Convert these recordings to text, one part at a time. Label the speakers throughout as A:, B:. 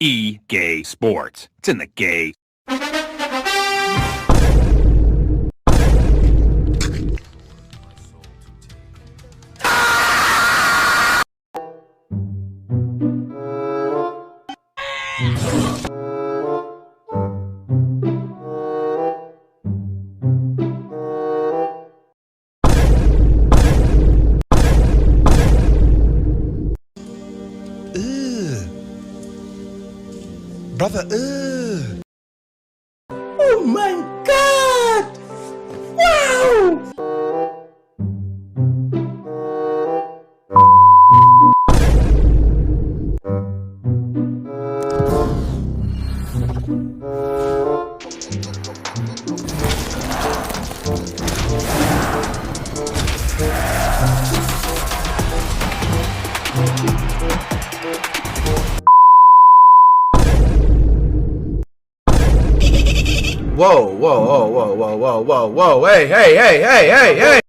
A: E-gay sports. It's in the gay.
B: Brother,
C: Oh my God! Wow!
B: whoa, whoa, whoa, whoa, whoa, whoa, whoa, whoa, hey, hey, hey, hey, hey, hey!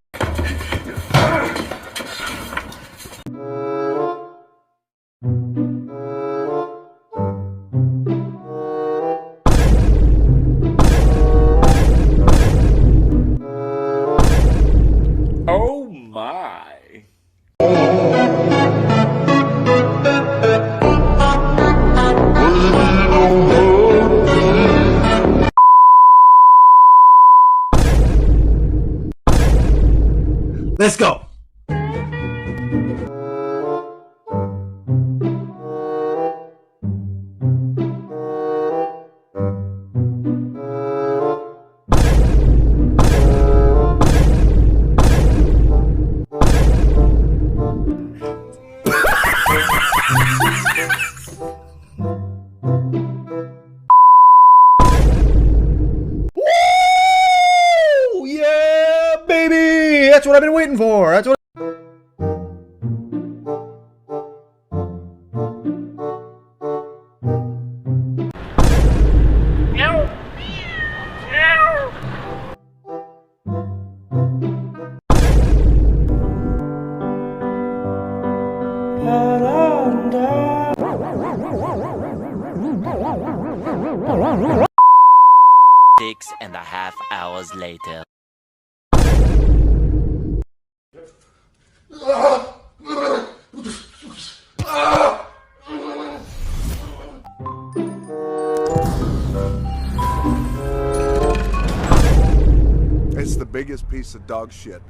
A: Oh my.
C: Let's go!
B: Woo! Yeah, baby! That's what I've been waiting for. That's what.
D: Six and a half hours later.
E: It's the biggest piece of dog shit.